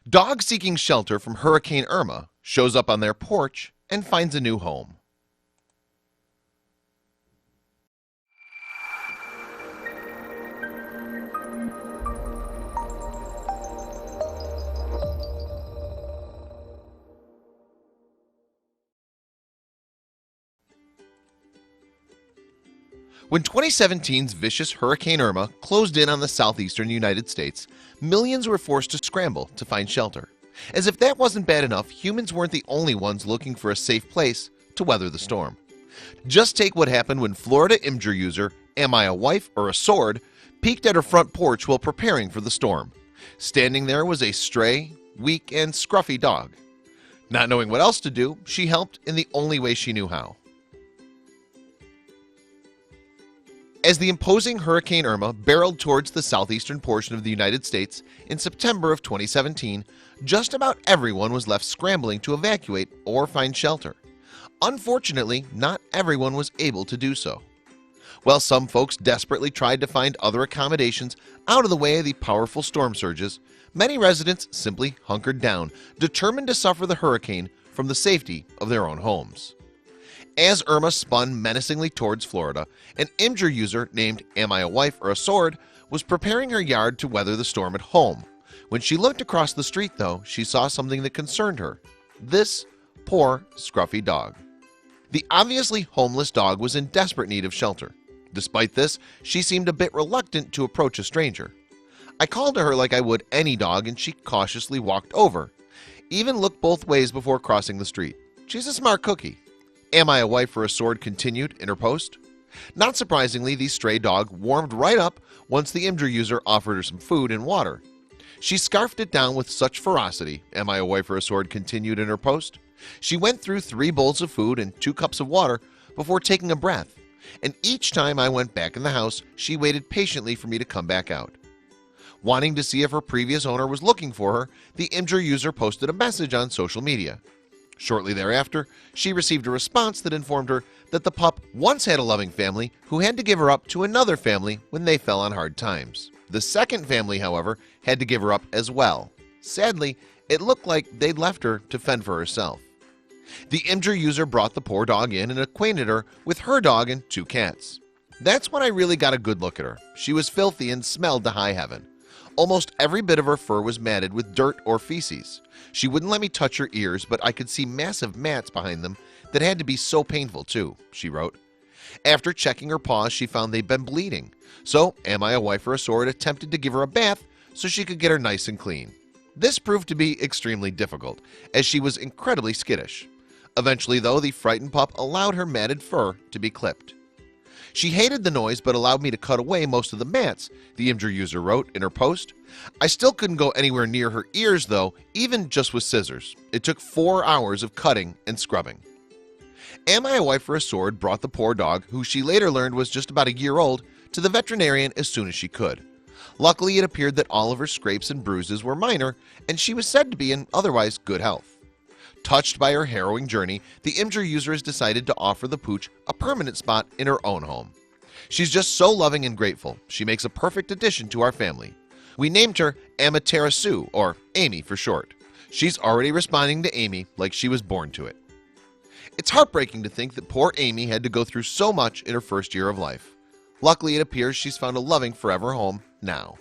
Dog seeking shelter from Hurricane Irma shows up on their porch and finds a new home. When 2017's vicious Hurricane Irma closed in on the southeastern United States, millions were forced to scramble to find shelter. As if that wasn't bad enough, humans weren't the only ones looking for a safe place to weather the storm. Just take what happened when Florida Imgur user Am I a Wife or a Sword peeked at her front porch while preparing for the storm. Standing there was a stray, weak, and scruffy dog. Not knowing what else to do, she helped in the only way she knew how. As the imposing Hurricane Irma barreled towards the southeastern portion of the United States in September of 2017, just about everyone was left scrambling to evacuate or find shelter. Unfortunately, not everyone was able to do so. While some folks desperately tried to find other accommodations out of the way of the powerful storm surges, many residents simply hunkered down, determined to suffer the hurricane from the safety of their own homes. As Irma spun menacingly towards Florida, an Imgur user named Am I a Wife or a Sword was preparing her yard to weather the storm at home. When she looked across the street, though, she saw something that concerned her. This poor, scruffy dog. The obviously homeless dog was in desperate need of shelter. Despite this, she seemed a bit reluctant to approach a stranger. I called to her like I would any dog, and she cautiously walked over, even looked both ways before crossing the street. She's a smart cookie. Am I a Wife or a Sword continued in her post. Not surprisingly, the stray dog warmed right up once the Imgur user offered her some food and water. She scarfed it down with such ferocity, Am I a Wife or a Sword continued in her post. She went through 3 bowls of food and 2 cups of water before taking a breath, and each time I went back in the house, she waited patiently for me to come back out. Wanting to see if her previous owner was looking for her, the Imgur user posted a message on social media. Shortly thereafter, she received a response that informed her that the pup once had a loving family who had to give her up to another family when they fell on hard times. The second family, however, had to give her up as well. Sadly, it looked like they'd left her to fend for herself. The Imgur user brought the poor dog in and acquainted her with her dog and 2 cats. That's when I really got a good look at her. She was filthy and smelled to high heaven. Almost every bit of her fur was matted with dirt or feces. She wouldn't let me touch her ears, but I could see massive mats behind them that had to be so painful too, she wrote. After checking her paws, she found they'd been bleeding. So, Am I a Wife or a Sword attempted to give her a bath so she could get her nice and clean. This proved to be extremely difficult, as she was incredibly skittish. Eventually, though, the frightened pup allowed her matted fur to be clipped. She hated the noise but allowed me to cut away most of the mats, the Imgur user wrote in her post. I still couldn't go anywhere near her ears, though, even just with scissors. It took 4 hours of cutting and scrubbing. Am I a Wife or a Sword brought the poor dog, who she later learned was just about a year old, to the veterinarian as soon as she could. Luckily, it appeared that all of her scrapes and bruises were minor, and she was said to be in otherwise good health. Touched by her harrowing journey, the Imgur user has decided to offer the pooch a permanent spot in her own home. She's just so loving and grateful. She makes a perfect addition to our family. We named her Amaterasu, or Amy for short. She's already responding to Amy like she was born to it. It's heartbreaking to think that poor Amy had to go through so much in her first year of life. Luckily, it appears she's found a loving forever home now.